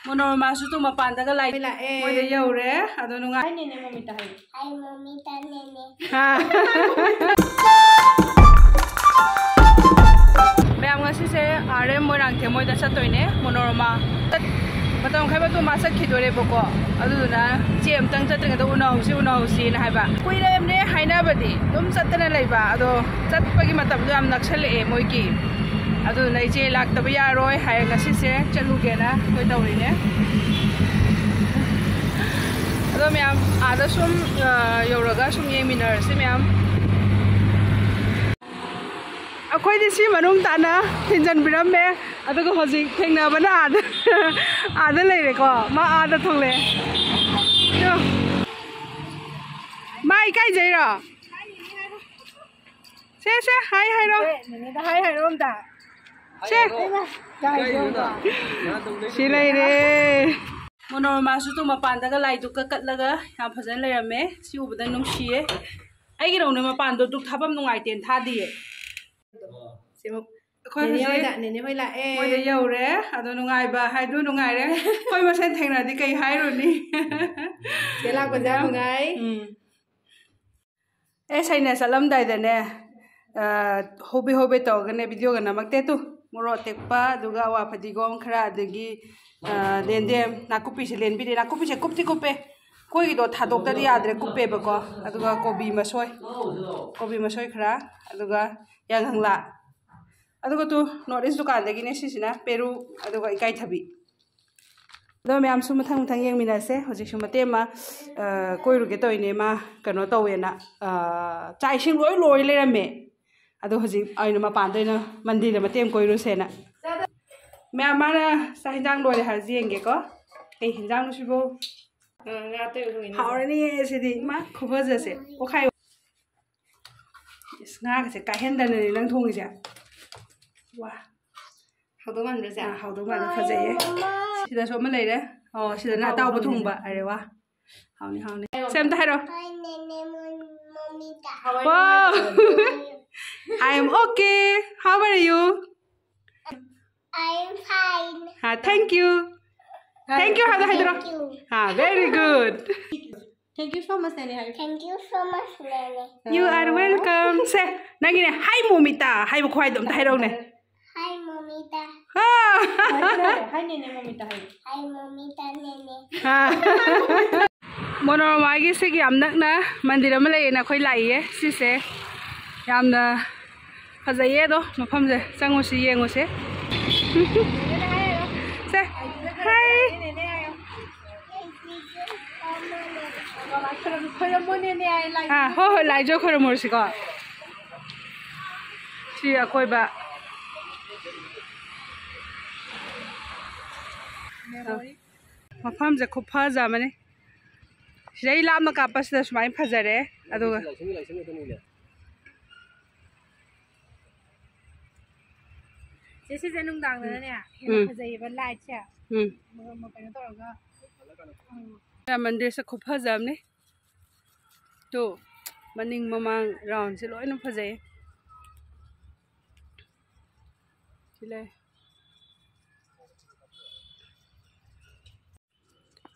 Monoromasu tu mapanda ka light. Mo de yaure ado nunga. Hi nene momita hi. Hi momita nene. Ha. Bayam ngasi se are morang the moi da chatoine Monoroma. Matam khai ba tu ma sat khidore boko. Adu na chem tang chatring da unau si na haiba. Kuirem ne haina badi. Dum chatna leiba ado chatpagi matam am naksal e moi ki. Adu na je lak tab ya roi hai ngasi se chaluge na koi tawrine. Ado myam ada sum yoraga sum yeminar se myam. Akhoi di si manung tana thinjan birame adugo hoji thengna bana ada leire ko ma ada thongle yo mai kai jaira se hai ro Nene da hi rom da. se Kai si leire Monoroma su tu mapanda ga lai tu ka katlaga yam phajan leirame si ubada nungsiye aigi rong na mapando duk thabam nungai ten thadiye nene hoi la e. Moi de yaure ado nungai ba hai du nungai re koi ma sen thengna di kai hai ro ni Se la ko ja ngai. e sai ne salam dai da ne hobe to ga ne video ga namak te tu moro tekpa duga wa phadigom khara adagi dendem nakupi se len bi de nakupi se kupti kupe koi gi do thadok da di adre kupe ba ko aduga kobi masoi khara aduga yang hangla aduga tu notice dukan dagi ne sisina peru aduga ikai thabi do me am su mathang yeng mina se hojik su mate ma koi ru ge toy ne ma kano towe na chai sing loi le rame adu hojik aina ma pan doina mandir ma tem koi ru se na me amara sa hinjang loi ha jenge ko ei hinjang su bo Nga te hu ni. haurani se di ma khoba je se o khai nga se ka henda ne nang thong ja wa How do man do à sa? hậu đúng là phải dễ chị đã số mấy này đấy chị đã là tao bút thùng bạ rồi quá hậu này xem tay rồi Hi nene momita. wow I am okay how are you I'm fine. thank you how hay rồi Thank you. very good Thank you so much nene hi. Thank you so much nene. you are welcome se nãy cái này hay momita hay một khoai đậm tay đâu này Hi momita. Hi nene momita hi. Hi momita nene. Monoroma gi se gi am nak na mandir ma lei na khoi lai ye si se yam na phajaye do mafam je chango si yengo se se hi ho lai jo khoro mor si ko si akoi ba mafam je khu pha ja mane Sila lam kapas na sumay pazare ado Sisi janung dang na ne. Phajai ba light cha. Mo pa to ga. ya mandir sa khu phajam ne to maning mamang round si loi na phajai sila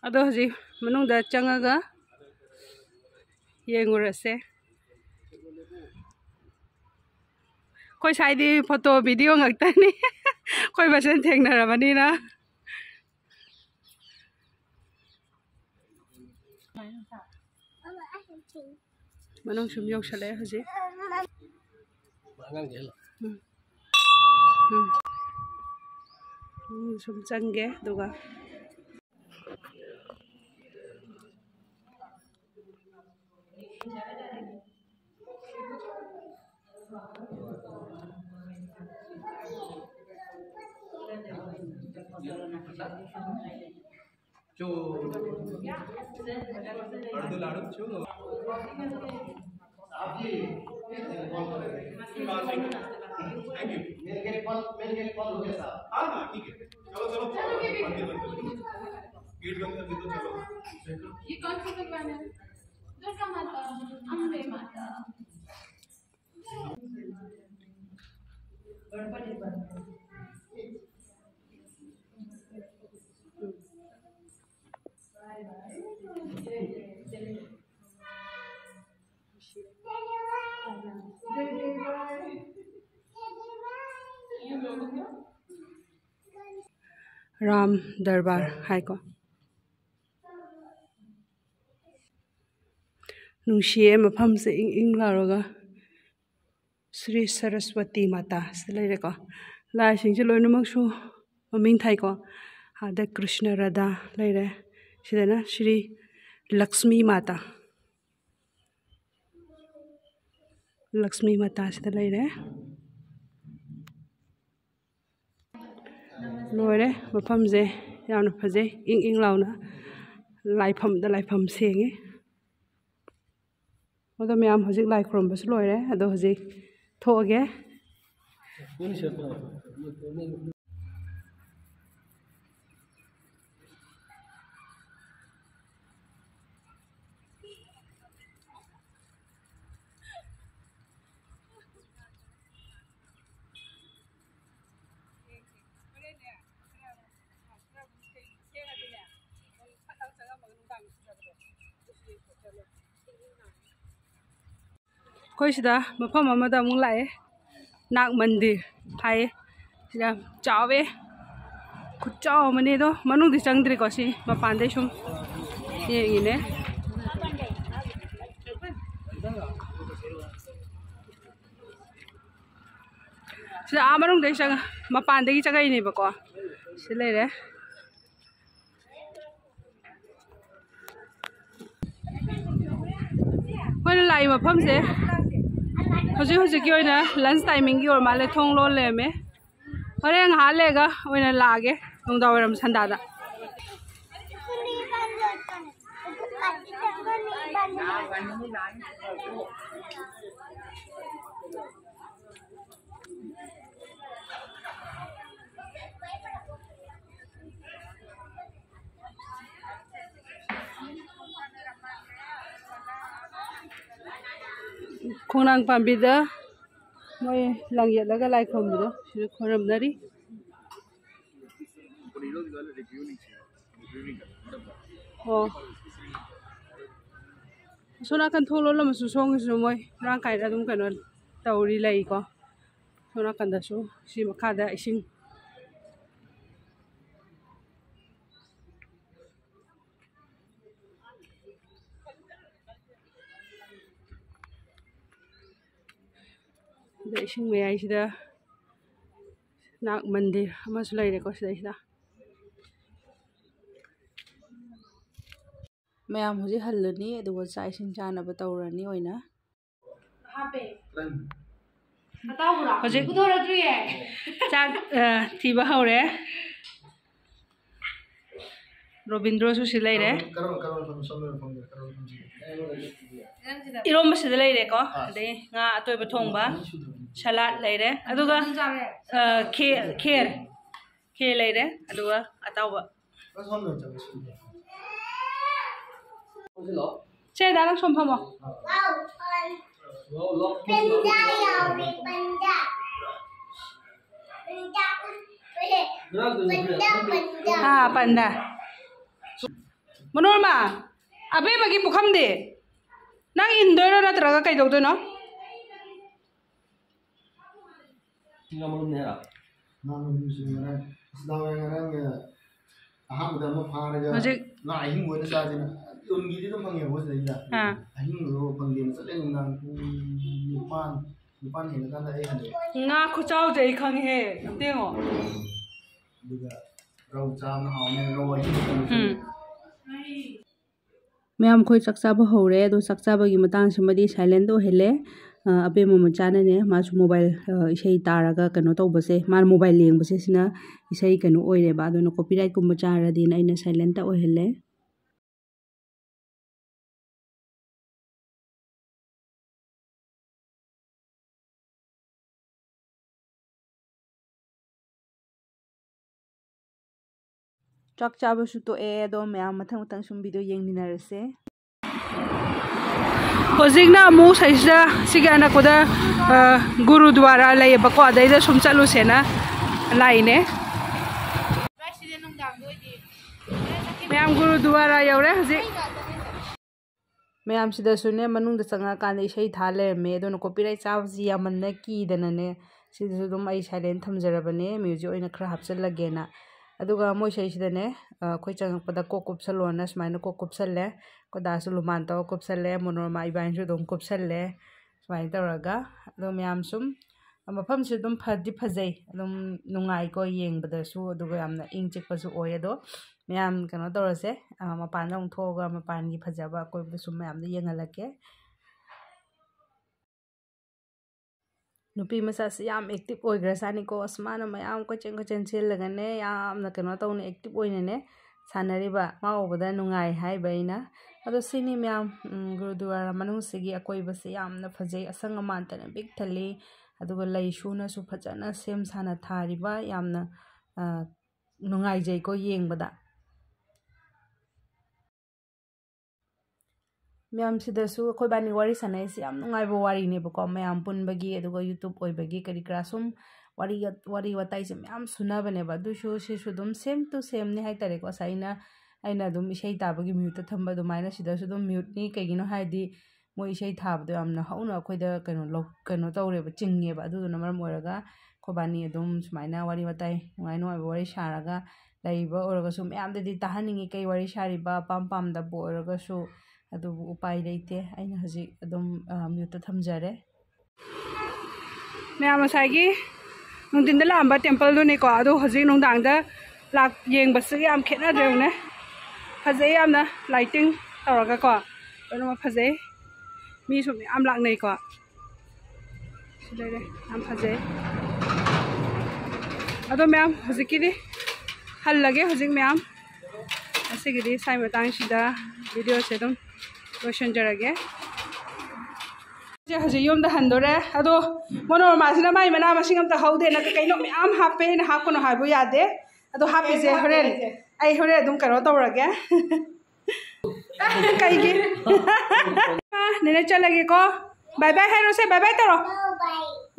ado ji manung da changaga yengurase koi sai di photo video ngakta ni koi basen thengna ramani na manung sum yok sale hoji sum change duga gate बंद कर दे तो चलो। ये कौन सी भगवान है? दुर्गा माता, अम्बे माता। राम दरबार हाइको नुशिये मफम से इंग लारोगा श्री सरस्वती माता से लेरेको लाई सिंसे लोइनमकसु ममिंग थाइको आदा कृष्ण राधा लेरे सिदना श्री लक्ष्मी माता से लेरे लोरे मफम से यावना फजे इंग लाउना लाइफम सेंगे अदो मैम हजिक लाइ खुरमबसु लोरे अदो हजिक थोगे कोई सिदा मफम अमदा अमुक लाए नाग मंदिर हाय सिदा चावे खुचाव मने दो मनुंग चंद्री को सी मपान सुम येंगिने सिदा आ मनुंग चंग मपान चगईनेबको सि लेरे कोई लाई मफम से हजिक लंच टाइमिंग की और माले थोंग लो लेमे हरें हाँ लेगा लागे नुंदावरम संदादा खोनांग पाम्बिदा मोय लंगयलगा लाइ खमबिदो सिर खरमनारी हो सोना कन थोलो लमसु सोंगसु मोय रांग कायदा दुम कनो तौरी लइको सोना कंदसु सि मखादा इसिंग इसिंग मयाइसिदा नाग मंदिर अमसु लइरेको सिदा मैम हुजी हल्लनी अदुगो चा इसिंग चानब तौरनी ओइना हापे बताओ हुजी बुदोरद्रिए चाक थीबा हौरे रोबिंद्रो सु सि लइरे इरोम सिदा लइरेको अदे nga atoiba thongba salad leire aduga khe leire aduga atawba che dalang somphamo Panda yawi panda. ha panda monorma abe bagi pukham de nang indoor na traga kai dogdo no nga khuchau jai khang he tengo ma'am खोई चक्चाब हौरे दो चक्चाबगी Matang सिमदी silent दो हेले अबे ममचाने ने मासु mobile इसै तारगा कनो तौबसे मार मोबाइल लेंबसे सिना इसै कनो ओइरे बा दोनो कॉपीराइट कुम चारदी न आइना साइलेंट ता ओहेले चक चाबसु तो ए दो मैम मथंग मथंग सुम वीडियो येंगमिनारसे होजिकना मु सैसा सिगाना कोदा गुरुद्वारा लैबको अदैदा सुम चलुसेना लाइने मैम गुरुद्वारा यौरे हजिक मैम सिदसुने मनुंग चंगा कान इसै थाले मे दोनो कॉपीराइट चाबजी यामन्ना कीदनने सिदसु दुम आई साइलेंट थमजरबने म्यूजिक ओइना खरा हपचलगेना ꯑꯗꯨꯒ ꯃꯣꯏ ꯁꯩꯁꯤꯗꯅꯦ ꯑꯩꯈꯣꯏ ꯆꯪꯉꯛꯄꯗ ꯀꯣꯛ ꯀꯨꯞꯁꯜꯂꯣꯅ ꯁꯨꯃꯥꯏꯅ ꯀꯣꯛ ꯀꯨꯞꯁꯜꯂꯦ ꯀꯣꯗꯥꯁꯨ ꯂꯨꯃꯥꯟ ꯇꯧꯔ ꯀꯨꯞꯁꯜꯂꯦ ꯃꯣꯅꯣꯔꯃꯥ ꯏꯕꯥꯅꯤꯁꯨ ꯑꯗꯨꯝ ꯀꯨꯞꯁꯜꯂꯦ ꯁꯨꯃꯥꯏꯅ ꯇꯧꯔꯒ ꯑꯗꯣ ꯃꯌꯥꯝ ꯁꯨꯝ ꯃꯐꯝꯁꯨ ꯑꯗꯨꯝ ꯐꯗꯤ ꯐꯖꯩ ꯑꯗꯨꯝ ꯅꯨꯡꯉꯥꯏꯀꯣ ꯌꯦꯡꯕꯗꯁꯨ ꯑꯗꯨꯒ ꯌꯥꯝꯅ ꯏꯪ ꯆꯤꯛꯄꯁꯨ ꯑꯣꯏ ꯑꯗꯣ ꯃꯌꯥꯝ ꯀꯩꯅꯣ ꯇꯧꯔꯁꯦ ꯃꯄꯥꯟꯗ ꯑꯃꯨꯛ ꯊꯣꯛꯑꯒ ꯃꯄꯥꯟꯒꯤ ꯐꯖꯕ ꯑꯀꯣꯏꯕꯗ ꯁꯨꯝ ꯃꯌꯥꯝꯗ ꯌꯦꯡꯍꯜꯂꯛꯀꯦ ꯅꯨꯄꯤ ꯃꯆꯥꯁꯤ ꯌꯥꯝ ꯑꯦꯛꯇꯤꯚ ꯑꯣꯏꯈ꯭ꯔꯖꯥꯠꯅꯤꯀꯣ ꯑꯁ ꯃꯥꯅ ꯃꯌꯥꯝ ꯀꯣꯏꯆꯦꯟ ꯆꯦꯜꯂꯒꯅꯦ ꯌꯥꯝꯅ ꯀꯩꯅꯣ ꯇꯧꯅ ꯑꯦꯛꯇꯤꯚ ꯑꯣꯏꯅꯅꯦ ꯁꯥꯟꯅꯔꯤꯕ ꯃꯥ ꯎꯕꯗ ꯅꯨꯡꯉꯥꯏ ꯍꯥꯏꯕ ꯑꯩꯅ ꯑꯗꯣ ꯁꯤꯅꯤ ꯃꯌꯥꯝ ꯒꯨꯔꯨꯗꯨꯋꯥꯔꯥ ꯃꯅꯨꯡꯁꯤꯒꯤ ꯑꯀꯣꯏꯕꯁꯦ ꯌꯥꯝꯅ ꯐꯖꯩ ꯑꯁꯪ ꯑꯃꯥꯟꯇꯅ ꯄꯤꯛ ꯊꯜꯂꯤ ꯑꯗꯨꯒ ꯂꯩ ꯁꯨꯅꯁꯨ ꯐꯖꯅ ꯁꯦꯝ ꯁꯥꯅ ꯊꯥꯔꯤꯕ ꯌꯥꯝꯅ ꯅꯨꯡꯉꯥꯏꯖꯩꯀꯣ ꯌꯦꯡꯕꯗ ꯃꯌꯥꯝꯁꯤꯗꯁꯨ ꯑꯩꯈꯣꯏꯕꯥꯅꯤ ꯋꯥꯔꯤ ꯁꯥꯟꯅꯩꯁꯤ ꯌꯥꯝ ꯅꯨꯡꯉꯥꯏꯕ ꯋꯥꯔꯤꯅꯦꯕꯀꯣ ꯃꯌꯥꯝ ꯄꯨꯟꯕꯒꯤ ꯑꯗꯨꯒ ꯌꯨꯇꯨꯕ ꯑꯣꯏꯕꯒꯤ ꯀꯔꯤ ꯀꯔꯥ ꯁꯨꯝ ꯋꯥꯔꯤ ꯋꯥꯇꯥꯏꯁꯦ ꯃꯌꯥꯝ ꯁꯨꯅꯕꯅꯦꯕ ꯑꯗꯨꯁꯨ ꯁꯤꯁꯨ ꯑꯗꯨꯝ ꯁꯦꯝ ꯇꯨ ꯁꯦꯝꯅꯤ ꯍꯥꯏꯇꯥꯔꯦꯀꯣ ꯑꯩꯅ ꯑꯗꯨꯝ ꯏꯁꯩ ꯇꯥꯕꯒꯤ ꯃ꯭ꯌꯨꯠꯇ ꯊꯝꯕ ꯑꯗꯨꯃꯥꯏꯅ ꯁꯤꯗꯁꯨ ꯑꯗꯨꯝ ꯃ꯭ꯌꯨꯠꯅꯤ ꯀꯩꯒꯤꯅꯣ ꯍꯥꯏꯔꯗꯤ ꯃꯣꯏ ꯏꯁꯩ ꯊꯥꯕꯗꯣ ꯌꯥꯝꯅ ꯍꯧꯅ ꯑꯩꯈꯣꯏꯗ ꯀꯩꯅꯣ ꯇꯧꯔꯦꯕ ꯆꯤꯡꯉꯦꯕ ꯑꯗꯨꯗꯨꯅ ꯃꯔꯝ ꯑꯣꯏꯔꯒ ꯑꯩꯈꯣꯏꯕꯥꯅꯤ ꯑꯗꯨꯝ ꯁꯨꯃꯥꯏꯅ ꯋꯥꯔꯤ ꯋꯥꯇꯥꯏ ꯅꯨꯡꯉꯥꯏꯕ ꯋꯥꯔꯤ ꯁꯥꯔꯒ ꯂꯩꯕ ꯑꯣꯏꯔꯒꯁꯨ ꯃꯌꯥꯝꯗꯗꯤ ꯇꯥꯍꯟꯅꯤꯡꯉꯤ ꯀꯩ ꯋꯥꯔꯤ ꯁꯥꯔꯤꯕ ꯄꯥꯝꯗꯕ ꯑꯣꯏꯔꯒꯁꯨ ꯑꯗꯨꯕꯨ ꯎꯄꯥꯏ ꯂꯩꯇꯦ ꯑꯩꯅ ꯍꯧꯖꯤꯛ ꯑꯗꯨꯝ ꯃ꯭ꯌꯨꯠꯇ ꯊꯝꯖꯔꯦ ꯃꯌꯥꯝ ꯉꯁꯥꯏꯒꯤ ꯅꯨꯡꯊꯤꯟꯗ ꯂꯥꯛꯑꯝꯕ ꯇꯦꯝꯄꯜꯗꯨꯅꯤꯀꯣ ꯑꯗꯣ ꯍꯧꯖꯤꯛ ꯅꯨꯡꯗꯥꯡꯗ ꯌꯦꯡꯕꯁꯨ ꯌꯥꯝ ꯈꯦꯠꯅꯗ꯭ꯔꯦ ꯌꯦꯡꯉꯨꯅꯦ ꯐꯖꯩ ꯌꯥꯝꯅ ꯂꯥꯏꯇꯤꯡ ꯇꯧꯔꯒꯀꯣ ꯂꯣꯏꯅꯃꯛ ꯐꯖꯩ ꯃꯤꯁꯨ ꯃꯌꯥꯝ ꯂꯥꯛꯅꯩꯀꯣ ꯁꯤꯗꯩꯗ ꯌꯥꯝ ꯐꯖꯩ ꯑꯗꯣ ꯃꯌꯥꯝ ꯍꯧꯖꯤꯛꯀꯤꯗꯤ ꯍꯜꯂꯒꯦ ꯍꯧꯖꯤꯛ ꯃꯌꯥꯝ ꯑꯁꯤꯒꯤꯗꯤ ꯁꯥꯏ ꯃꯇꯥꯡꯁꯤꯗ ꯚꯤꯗꯤꯑꯣꯁꯦ ꯑꯗꯨꯝ ꯂꯣꯏꯁꯤꯟꯖꯔꯒꯦ ꯍꯧꯖꯤꯛ ꯌꯨꯝꯗ ꯍꯟꯗꯣꯔꯦ ꯑꯗꯣ ꯃꯣꯅꯣꯔꯃꯥꯁꯤꯅ ꯃꯥꯏ ꯃꯅꯥ ꯃꯁꯤꯡ ꯑꯝꯇ ꯍꯧꯗꯦꯅ ꯀꯩꯅꯣ ꯃꯌꯥꯝ ꯍꯥꯞꯄꯦ ꯑꯩꯅ ꯍꯥꯞꯀꯅꯨ ꯍꯥꯏꯕ ꯌꯥꯗꯦ ꯑꯗꯣ ꯍꯥꯞꯄꯤꯁꯦ ꯍꯣꯔꯦꯟ ꯑꯩ ꯍꯣꯔꯦꯟ ꯑꯗꯨꯝ ꯀꯩꯅꯣ ꯇꯧꯔꯒꯦ ꯀꯩꯒꯤ ꯅꯦꯅꯦ ꯆꯠꯂꯒꯦꯀꯣ ꯕꯥꯏ ꯕꯥꯏ ꯍꯥꯏꯔꯣꯁꯦ ꯕꯥꯏ ꯕꯥꯏ ꯇꯧꯔꯣ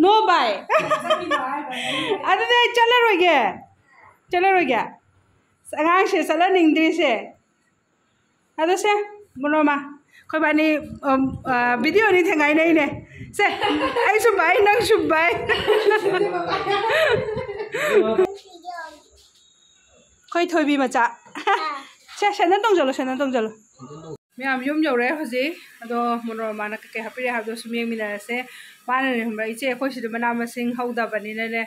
ꯅꯣ ꯕꯥꯏ ꯑꯗꯨꯗꯤ ꯑꯩ ꯆꯠꯂꯔꯣꯏꯒꯦ ꯑꯉꯥꯡꯁꯦ ꯆꯠꯍꯟꯅꯤꯡꯗ꯭ꯔꯤꯁꯦ ꯑꯗꯣ ꯁꯦ ꯃꯣꯅꯣꯔꯃꯥ ꯑꯩꯈꯣꯏꯕꯥꯅꯤ ꯚꯤꯗꯤꯑꯣꯅꯤ ꯊꯦꯡꯒꯥꯏꯅꯩꯅꯦ ꯁꯦ ꯑꯩꯁꯨ ꯕꯥꯏ ꯅꯪꯁꯨ ꯕꯥꯏ ꯑꯩꯈꯣꯏ ꯊꯣꯏꯕꯤ ꯃꯆꯥ ꯁꯦ ꯁꯦꯟꯗꯟ ꯇꯣꯡꯖꯜꯂꯣ ꯃꯌꯥꯝ ꯌꯨꯝ ꯌꯧꯔꯦ ꯍꯧꯖꯤꯛ ꯑꯗꯣ ꯃꯣꯅꯣꯔꯃꯥꯅ ꯀꯩꯀꯩ ꯍꯥꯞꯄꯤꯔꯦ ꯍꯥꯏꯕꯗꯣ ꯁꯨꯝ ꯌꯦꯡꯃꯤꯟꯅꯔꯁꯦ ꯃꯥꯅꯅꯦ ꯈꯪꯕ꯭ꯔꯥ ꯏꯆꯦ ꯑꯩꯈꯣꯏ ꯁꯤꯗ ꯃꯅꯥ ꯃꯁꯤꯡ ꯍꯧꯗꯕꯅꯤꯅꯅꯦ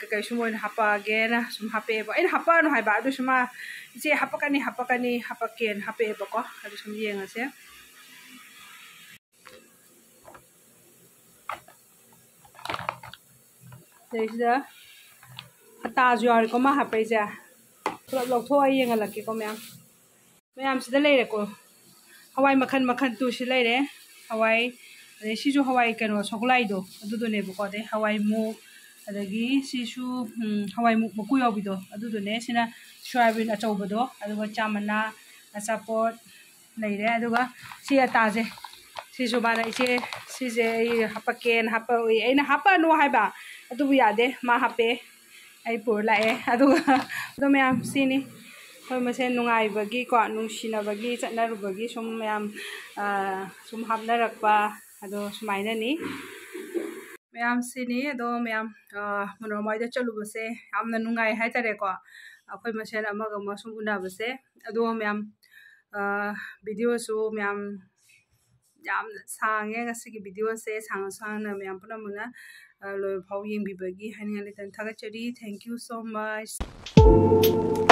ꯀꯩꯀꯩ ꯁꯨꯝ ꯑꯣꯏꯅ ꯍꯥꯞꯄꯛꯑꯒꯦꯅ ꯁꯨꯝ ꯍꯥꯞꯄꯛꯑꯦꯕ ꯑꯩꯅ ꯍꯥꯞꯄꯛꯑꯅꯨ ꯍꯥꯏꯕ ꯑꯗꯨꯁꯨ ꯃꯥ ꯏꯆꯦ ꯍꯥꯞꯄꯛꯀꯦꯅ ꯍꯥꯞꯄꯛꯑꯦꯕꯀꯣ ꯑꯗꯨ ꯁꯨꯝ ꯌꯦꯡꯉꯁꯦ ꯁꯤꯗꯩꯁꯤꯗ ꯑꯇꯥꯁꯨ ꯌꯥꯎꯔꯦꯀꯣ ꯃꯥ ꯍꯥꯞꯄꯛꯏꯁꯦ ꯄꯨꯂꯞ ꯂꯧꯊꯣꯛꯑ ꯌꯦꯡꯍꯜꯂꯛꯀꯦꯀꯣ ꯃꯌꯥꯝꯁꯤꯗ ꯂꯩꯔꯦꯀꯣ ꯍꯋꯥꯏ ꯃꯈꯜ ꯇꯨꯁꯤ ꯂꯩꯔꯦ ꯍꯋꯥꯏ ꯑꯗꯩ ꯁꯤꯁꯨ ꯍꯋꯥꯏ ꯀꯩꯅꯣ ꯁꯒꯣꯜꯂꯥꯏꯗꯣ ꯑꯗꯨꯗꯨꯅꯦꯕꯀꯣ ꯑꯗꯩ ꯍꯋꯥꯏ ꯃꯨꯛ ꯑꯗꯒꯤ ꯁꯤꯁꯨ ꯍꯋꯥꯏ ꯃꯨꯛ ꯃꯀꯨ ꯌꯥꯎꯕꯤꯗꯣ ꯑꯗꯨꯗꯨꯅꯦ ꯁꯤꯅ ꯁꯣꯌꯥꯕꯤꯟ ꯑꯆꯧꯕꯗꯣ ꯑꯗꯨꯒ ꯆꯥꯃꯅꯥ ꯑꯆꯥꯄꯣꯠ ꯂꯩꯔꯦ ꯑꯗꯨꯒ ꯁꯤ ꯑꯇꯥꯁꯦ ꯁꯤꯁꯨ ꯃꯥꯅ ꯏꯆꯦ ꯁꯤꯁꯦ ꯑꯩ ꯍꯥꯞꯄꯛꯀꯦꯅ ꯍꯥꯞꯄꯛꯏ ꯑꯩꯅ ꯍꯥꯞꯄꯛꯑꯅꯨ ꯍꯥꯏꯕ ꯑꯗꯨꯕꯨ ꯌꯥꯗꯦ ꯃꯥ ꯍꯥꯞꯄꯦ ꯑꯩ ꯄꯨꯔ ꯂꯥꯛꯑꯦ ꯑꯗꯨꯒ ꯑꯗꯣ ꯃꯌꯥꯝ ꯁꯤꯅꯤ ꯑꯩꯈꯣꯏ ꯃꯁꯦꯟ ꯅꯨꯡꯉꯥꯏꯕꯒꯤꯀꯣ ꯅꯨꯡꯁꯤꯅꯕꯒꯤ ꯆꯠꯅꯔꯨꯕꯒꯤ ꯁꯨꯝ ꯃꯌꯥꯝ ꯁꯨꯝ ꯍꯥꯞꯅꯔꯛꯄ ꯑꯗꯣ ꯁꯨꯃꯥꯏꯅꯅꯤ ꯃꯌꯥꯝ ꯁꯤꯅꯤ ꯑꯗꯣ ꯃꯌꯥꯝ ꯃꯣꯅꯣꯔꯃꯥ ꯆꯠꯂꯨꯕꯁꯦ ꯌꯥꯝꯅ ꯅꯨꯡꯉꯥꯏ ꯍꯥꯏꯇꯥꯔꯦꯀꯣ ꯑꯩꯈꯣꯏ ꯃꯁꯦꯟ ꯑꯃꯒ ꯑꯃ ꯁꯨꯝ ꯎꯅꯕꯁꯦ ꯑꯗꯣ ꯃꯌꯥꯝ ꯚꯤꯗꯤꯑꯣꯁꯨ ꯃꯌꯥꯝ ꯌꯥꯝꯅ ꯁꯥꯡꯉꯦ ꯉꯁꯤꯒꯤ ꯚꯤꯗꯤꯑꯣꯁꯦ ꯁꯥꯡꯅ ꯃꯌꯥꯝ ꯄꯨꯝꯅꯃꯛꯅ ꯂꯣꯏꯕ ꯐꯥꯎ ꯌꯦꯡꯕꯤꯕꯒꯤ ꯍꯥꯏꯅꯤꯡꯉꯥꯏ ꯂꯩꯇꯅ ꯊꯥꯒꯠꯆꯔꯤ ꯊꯦꯡꯛ ꯌꯨ ꯁꯣ ꯃꯆ